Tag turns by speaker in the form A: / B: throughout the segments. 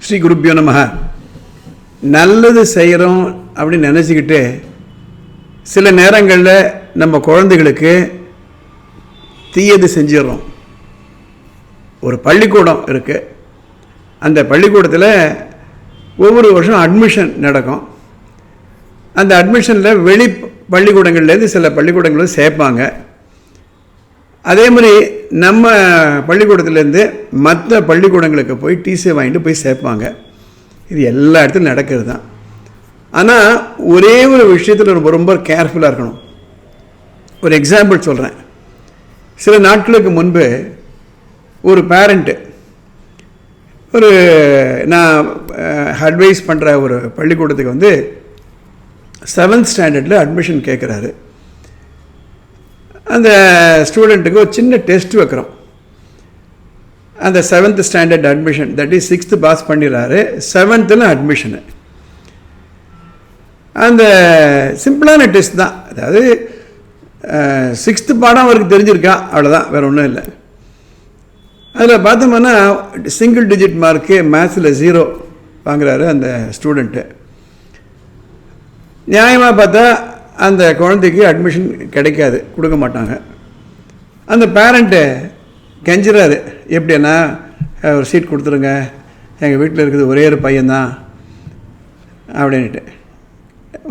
A: ஸ்ரீ குருப்பியோ நமஹ. நல்லது செய்கிறோம் அப்படின்னு நினச்சிக்கிட்டு சில நேரங்களில் நம்ம குழந்தைகளுக்கு தீயது செஞ்சிடறோம். ஒரு பள்ளிக்கூடம் இருக்குது. அந்த பள்ளிக்கூடத்தில் ஒவ்வொரு வருஷம் அட்மிஷன் நடக்கும். அந்த அட்மிஷனில் வெளி பள்ளிக்கூடங்கள்லேருந்து சில பள்ளிக்கூடங்களும் சேர்ப்பாங்க. அதே மாதிரி நம்ம பள்ளிக்கூடத்துலேருந்து மற்ற பள்ளிக்கூடங்களுக்கு போய் டிசி வாங்கிட்டு போய் சேர்ப்பாங்க. இது எல்லா இடத்துலையும் நடக்கிறது தான். ஆனால் ஒரே ஒரு விஷயத்தில் ரொம்ப ரொம்ப கேர்ஃபுல்லாக இருக்கணும். ஒரு எக்ஸாம்பிள் சொல்கிறேன். சில நாட்களுக்கு முன்பு ஒரு பேரண்ட்டு நான் அட்வைஸ் பண்ணுற ஒரு பள்ளிக்கூடத்துக்கு வந்து 7th ஸ்டாண்டர்டில் அட்மிஷன் கேட்குறாரு. அந்த ஸ்டூடெண்ட்டுக்கு ஒரு சின்ன டெஸ்ட் வைக்கிறோம். அந்த 7th standard admission, that is 6th pass பண்ணிடுறாரு, 7th அட்மிஷனு. அந்த சிம்பிளான டெஸ்ட் தான். அதாவது 6th பாடம் அவருக்கு தெரிஞ்சிருக்கா, அவ்வளோதான், வேறு ஒன்றும் இல்லை. அதில் பார்த்தோம்னா சிங்கிள் டிஜிட் மார்க்கு மேத்ஸில் 0 வாங்குறாரு அந்த ஸ்டூடெண்ட்டு. நியாயமாக பார்த்தா அந்த குழந்தைக்கு அட்மிஷன் கிடைக்காது, கொடுக்க மாட்டாங்க. அந்த பேரண்ட்டு கெஞ்சுறாரு, எப்படின்னா ஒரு சீட் கொடுத்துருங்க, எங்கள் வீட்டில் இருக்குது ஒரே ஒரு பையன்தான் அப்படின்ட்டு.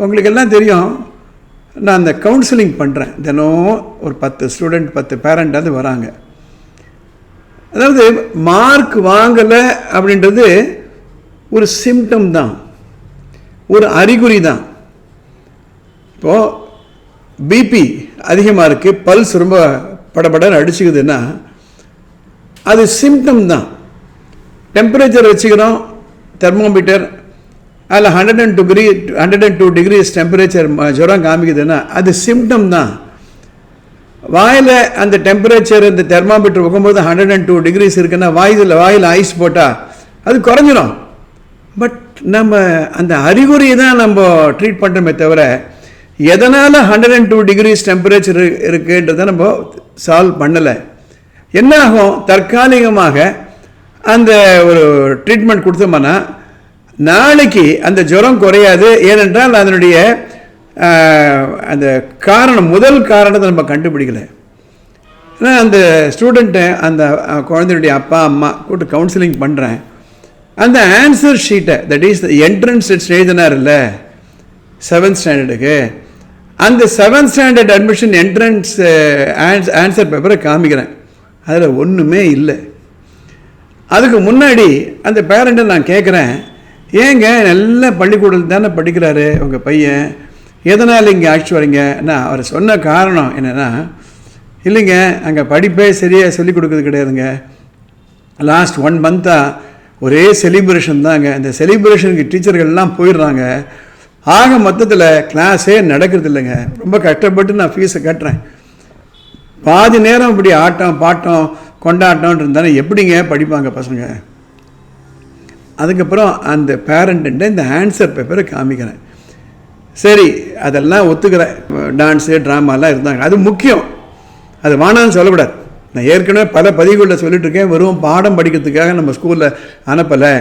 A: உங்களுக்கு எல்லாம் தெரியும், நான் அந்த கவுன்சிலிங் பண்ணுறேன். தினம் ஒரு 10 ஸ்டூடெண்ட் 10 பேரண்ட் வந்து வராங்க. அதாவது மார்க் வாங்கலை அப்படின்றது ஒரு சிம்டம் தான், ஒரு அறிகுறி தான். இப்போது பிபி அதிகமாக இருக்குது, பல்ஸ் ரொம்ப படபடன்னு அடிச்சுக்குதுன்னா அது சிம்டம் தான். டெம்பரேச்சர் வச்சுக்கிறோம், தெர்மோமீட்டர், அதில் 102 டிகிரிஸ் டெம்பரேச்சர் ஜுரம் காமிக்குதுன்னா அது சிம்டம் தான். வாயில் அந்த டெம்பரேச்சர் இந்த தெர்மாமீட்டர் வைக்கும்போது 102 டிகிரிஸ் இருக்குன்னா வாயில் ஐஸ் போட்டால் அது குறைஞ்சிடும். பட் நம்ம அந்த அறிகுறியை தான் நம்ம ட்ரீட் பண்ணுறோமே தவிர எதனால் 102 டிகிரிஸ் டெம்பரேச்சர் இருக்குன்றதை நம்ம சால்வ் பண்ணலை. என்ன ஆகும், தற்காலிகமாக அந்த ஒரு ட்ரீட்மெண்ட் கொடுத்தோம்னா நாளைக்கு அந்த ஜுரம் குறையாது. ஏனென்றால் அதனுடைய அந்த காரணம், முதல் காரணத்தை நம்ம கண்டுபிடிக்கலை. ஏன்னா அந்த ஸ்டூடெண்ட்டை அந்த குழந்தையுடைய அப்பா அம்மா கூட்டு கவுன்சிலிங் பண்ணுறேன். அந்த ஆன்சர் ஷீட்டை, தட் இஸ் என்ட்ரன்ஸ் எழுதினார் இல்லை 7th ஸ்டாண்டர்டுக்கு, அந்த 7th standard admission entrance answer பேப்பரை காமிக்கிறேன். அதில் ஒன்றுமே இல்லை. அதுக்கு முன்னாடி அந்த பேரண்ட்டை நான் கேட்குறேன், ஏங்க நல்ல பள்ளிக்கூடத்தில் தானே படிக்கிறாரு உங்கள் பையன், எதனால் இங்கே அழைச்சி வரீங்க? அவர் சொன்ன காரணம் என்னென்னா, இல்லைங்க அங்கே படிப்பே சரியாக சொல்லிக் கொடுக்குறது கிடையாதுங்க, லாஸ்ட் 1 மந்த்தாக ஒரே செலிப்ரேஷன் தாங்க, இந்த செலிப்ரேஷனுக்கு டீச்சர்கள்லாம் போயிடுறாங்க, ஆக மொத்தத்தில் கிளாஸே நடக்கிறது இல்லைங்க, ரொம்ப கஷ்டப்பட்டு நான் ஃபீஸை கட்டுறேன், பாதி நேரம் இப்படி ஆட்டம் பாட்டம் கொண்டாட்டம் இருந்தானே எப்படிங்க படிப்பாங்க பசங்க? அதுக்கப்புறம் அந்த பேரண்ட்டு இந்த ஆன்சர் பேப்பரை காமிக்கிறேன். சரி, அதெல்லாம் ஒத்துக்கிறேன், டான்ஸு ட்ராமாலாம் இருந்தாங்க, அது முக்கியம், அது வானான்னு சொல்லக்கூடாது. நான் ஏற்கனவே பல பதிவுகளில் சொல்லிட்டுருக்கேன், வெறும் பாடம் படிக்கிறதுக்காக நம்ம ஸ்கூலில் அனுப்பலை,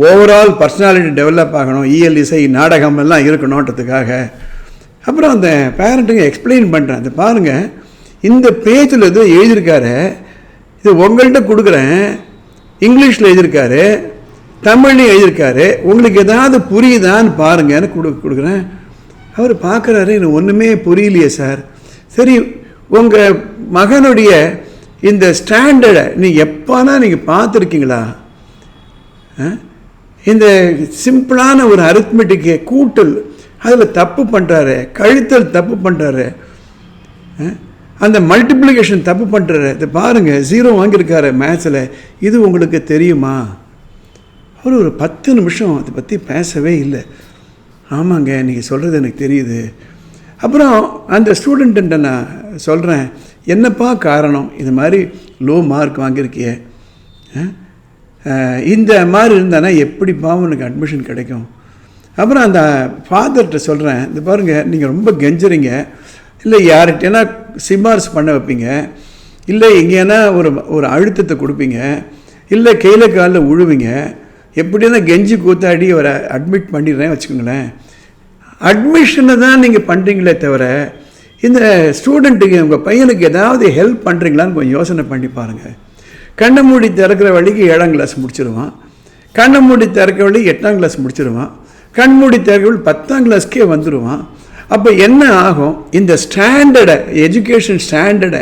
A: ஓவரால் பர்சனாலிட்டி டெவலப் ஆகணும், இசை நாடகம் எல்லாம் இருக்கணுன்றதுக்காக. அப்புறம் அந்த பேரண்ட்டுங்க எக்ஸ்பிளைன் பண்ணுறேன், அது பாருங்கள் இந்த பேஜில் எது எழுதியிருக்காரு, இது உங்கள்கிட்ட கொடுக்குறேன், இங்கிலீஷில் எழுதியிருக்காரு, தமிழ்லையும் எழுதியிருக்காரு, உங்களுக்கு எதாவது புரியுதான்னு பாருங்கன்னு கொடுக்குறேன். அவர் பார்க்குறாரு, எனக்கு ஒன்றுமே புரியலையே சார். சரி, உங்கள் மகனுடைய இந்த ஸ்டாண்டர்டை நீங்கள் எப்போனா நீங்கள் பார்த்துருக்கீங்களா? இந்த சிம்பிளான ஒரு அரித்மெட்டிக்கு கூட்டல் அதில் தப்பு பண்ணுறாரு, கழித்தல் தப்பு பண்ணுறாரு, அந்த மல்டிப்ளிகேஷன் தப்பு பண்ணுறாரு, இது பாருங்கள் 0 வாங்கியிருக்காரு மேத்ஸில், இது உங்களுக்கு தெரியுமா? அவர் ஒரு 10 நிமிஷம் அதை பற்றி பேசவே இல்லை. ஆமாங்க, நீங்கள் சொல்கிறது எனக்கு தெரியுது. அப்புறம் அந்த ஸ்டூடெண்ட்டு நான் சொல்கிறேன், என்னப்பா காரணம், இது மாதிரி லோ மார்க் வாங்கியிருக்கிய, இந்த மாதிரி இருந்தானா எப்படிப்பா உனக்கு அட்மிஷன் கிடைக்கும்? அப்புறம் அந்த ஃபாதர்கிட்ட சொல்கிறேன், இந்த பாருங்கள் நீங்கள் ரொம்ப கெஞ்சுறீங்க, இல்லை யார்கிட்டனா சிபாரிசு பண்ண வைப்பீங்க, இல்லை எங்கேனா ஒரு அழுத்தத்தை கொடுப்பீங்க, இல்லை கையில் காலில் உழுவீங்க, எப்படின்னா கெஞ்சி கூத்தாடி அவரை அட்மிட் பண்ணிடுறேன் வச்சுக்கோங்களேன். அட்மிஷனை தான் நீங்கள் பண்ணுறீங்களே தவிர இந்த ஸ்டூடெண்ட்டுக்கு உங்கள் பையனுக்கு ஏதாவது ஹெல்ப் பண்ணுறீங்களான்னு கொஞ்சம் யோசனை பண்ணி பாருங்கள். கண்ணை மூடி திறக்கிற வழிக்கு 7ஆம் கிளாஸ் முடிச்சிடுவான், கண்ணை மூடி திறக்கிற வழி 8ஆம் கிளாஸ் முடிச்சிடுவான், கண் மூடி திறக்கிற வழி 10ஆம் கிளாஸ்க்கே வந்துடுவான். அப்போ என்ன ஆகும்? இந்த ஸ்டாண்டர்டை, எஜுகேஷன் ஸ்டாண்டர்டை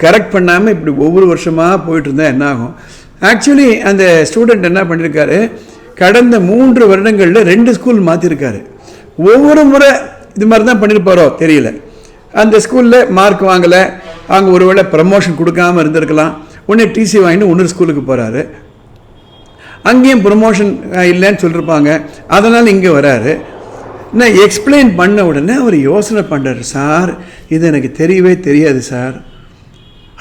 A: கரெக்ட் பண்ணாமல் இப்படி ஒவ்வொரு வருஷமாக போயிட்டு இருந்தால் என்ன ஆகும்? ஆக்சுவலி அந்த ஸ்டூடெண்ட் என்ன பண்ணியிருக்காரு, கடந்த 3 வருடங்களில் 2 ஸ்கூல் மாற்றிருக்காரு. ஒவ்வொரு முறை இது மாதிரி தான் பண்ணியிருப்பாரோ தெரியல. அந்த ஸ்கூலில் மார்க் வாங்கலை, அவங்க ஒருவேளை ப்ரமோஷன் கொடுக்காமல் இருந்திருக்கலாம். உடனே டிசி வாங்கிட்டு இன்னொரு ஸ்கூலுக்கு போகிறாரு, அங்கேயும் ப்ரமோஷன் இல்லைன்னு சொல்லியிருப்பாங்க, அதனால் இங்கே வராரு. நான் எக்ஸ்பிளைன் பண்ண உடனே அவர் யோசனை பண்ணுறாரு, சார் இது எனக்கு தெரியவே தெரியாது சார்.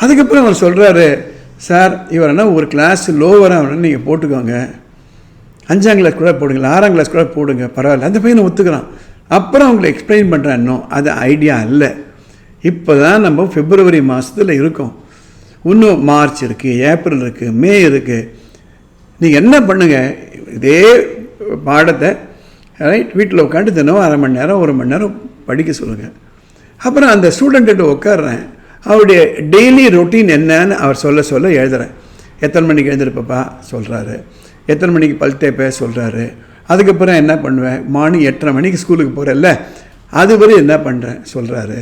A: அதுக்கப்புறம் அவர் சொல்கிறாரு, சார் இவரென்னா ஒரு கிளாஸ் லோவராக நீங்கள் போட்டுக்கோங்க, 5ஆம் கிளாஸ் கூட போடுங்களா, 6ஆம் கிளாஸ் கூட போடுங்க, பரவாயில்ல. அந்த பையனை ஒத்துக்கிறான். அப்புறம் அவங்களை எக்ஸ்பிளைன் பண்ணுறேன், இன்னும் அது ஐடியா இல்லை. இப்போ தான் நம்ம பிப்ரவரி மாதத்தில் இருக்கோம், இன்னும் மார்ச் இருக்குது, ஏப்ரல் இருக்குது, மே இருக்குது. நீங்கள் என்ன பண்ணுங்கள், இதே பாடத்தை ரைட் வீட்டில் உட்காந்து தினம் 1/2 மணி நேரம் 1 மணி நேரம் படிக்க சொல்லுங்கள். அப்புறம் அந்த ஸ்டூடெண்ட்டு உட்காடுறேன், அவருடைய டெய்லி ரொட்டீன் என்னன்னு அவர் சொல்ல எழுதுகிறேன். எத்தனை மணிக்கு எழுந்திருப்பப்பா சொல்கிறாரு, எத்தனை மணிக்கு பல் தேய்ப்ப சொல்கிறாரு. அதுக்கப்புறம் என்ன பண்ணுவேன், மார்னிங் 8:30 மணிக்கு ஸ்கூலுக்கு போகிறேன்ல அது வரை என்ன பண்ணுறேன் சொல்கிறாரு.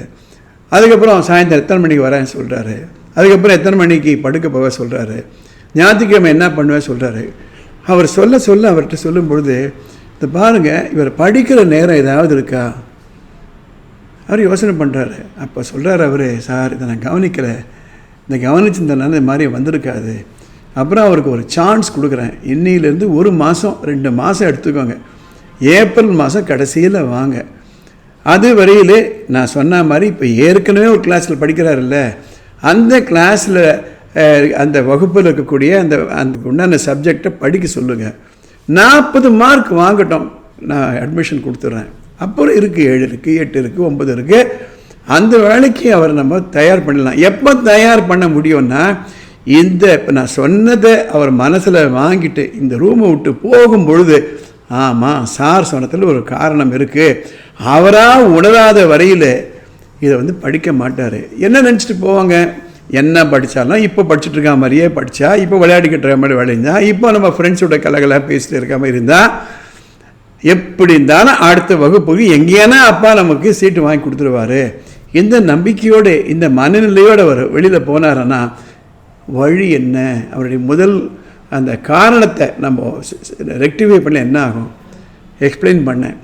A: அதுக்கப்புறம் சாயந்தரம் எத்தனை மணிக்கு வரேன் சொல்கிறாரு. அதுக்கப்புறம் எத்தனை மணிக்கு படுக்க போக சொல்கிறாரு. ஞாயிற்றுக்கிழமை என்ன பண்ணுவேன் சொல்கிறாரு. அவர் சொல்ல அவர்கிட்ட சொல்லும் பொழுது, இந்த பாருங்கள் இவர் படிக்கிற நேரம் ஏதாவது இருக்கா, அவர் யோசனை பண்ணுறாரு. அப்போ சொல்கிறார் அவர், சார் இதை நான் கவனிக்கலை, இந்த கவனிச்சிருந்தனால இந்த மாதிரி வந்திருக்காது. அப்புறம் அவருக்கு ஒரு சான்ஸ் கொடுக்குறேன், இன்னிலேருந்து 1 மாதம் 2 மாதம் எடுத்துக்கோங்க, ஏப்ரல் மாதம் கடைசியில் வாங்க. அது வரையிலே நான் சொன்ன மாதிரி இப்போ ஏற்கனவே ஒரு கிளாஸில் படிக்கிறாருல்ல, அந்த கிளாஸில் அந்த வகுப்பில் இருக்கக்கூடிய அந்த உண்டான சப்ஜெக்டை படிக்க சொல்லுங்கள். 40 மார்க் வாங்கட்டும், நான் அட்மிஷன் கொடுத்துட்றேன். அப்புறம் இருக்குது 7 இருக்குது 8 இருக்குது 9 இருக்குது. அந்த வேலைக்கு அவர் நம்ம தயார் பண்ணலாம். எப்போ தயார் பண்ண முடியும்னா, இப்போ நான் சொன்னதை அவர் மனசில் வாங்கிட்டு இந்த ரூமை விட்டு போகும்பொழுது, ஆமாம் சார் சொன்னதில் ஒரு காரணம் இருக்குது, அவராக உணராத வரையில் இதை படிக்க மாட்டார். என்ன நினச்சிட்டு போவாங்க, என்ன படித்தாலும் இப்போ படிச்சுட்ருக்க மாதிரியே படித்தா, இப்போ விளையாடிக்கிட்டு மாதிரி விளைஞ்சா, இப்போ நம்ம ஃப்ரெண்ட்ஸோட கலகலாக பேசிட்டு இருக்க மாதிரி இருந்தால், எப்படி இருந்தாலும் அடுத்த வகுப்புக்கு எங்கேயானா அப்பா நமக்கு சீட்டு வாங்கி கொடுத்துருவார். இந்த நம்பிக்கையோடு இந்த மனநிலையோடு அவர் வெளியில் போனாரன்னா வழி என்ன, அவருடைய முதல் அந்த காரணத்தை நம்ம ரெக்டிஃபை பண்ண என்ன ஆகும் எக்ஸ்பிளைன் பண்ணேன்.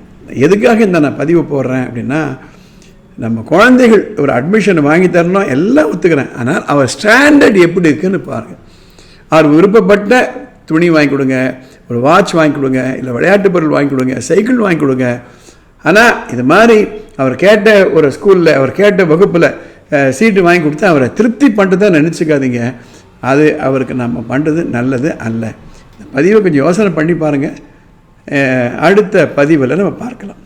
A: எதுக்காக இந்த நான் பதிவு போடுறேன் அப்படின்னா, நம்ம குழந்தைகள் ஒரு அட்மிஷன் வாங்கி தரணும் எல்லாம் ஒத்துக்கிறேன், ஆனால் அவர் ஸ்டாண்டர்ட் எப்படி இருக்குதுன்னு பாருங்கள். அவர் விருப்பப்பட்ட துணி வாங்கி கொடுங்க, ஒரு வாட்ச் வாங்கி கொடுங்க, இல்லை விளையாட்டு பொருள் வாங்கி கொடுங்க, சைக்கிள் வாங்கி கொடுங்க. ஆனால் இது மாதிரி அவர் கேட்ட ஒரு ஸ்கூலில் அவர் கேட்ட வகுப்பில் சீட்டு வாங்கி கொடுத்து அவரை திருப்தி பண்ணிட்டு தான் நினச்சிக்காதீங்க, அது அவருக்கு நம்ம பண்ணுறது நல்லது அல்ல. இந்த பதிவை கொஞ்சம் யோசனை பண்ணி பாருங்கள். அடுத்த பதிவில் நம்ம பார்க்கலாம்.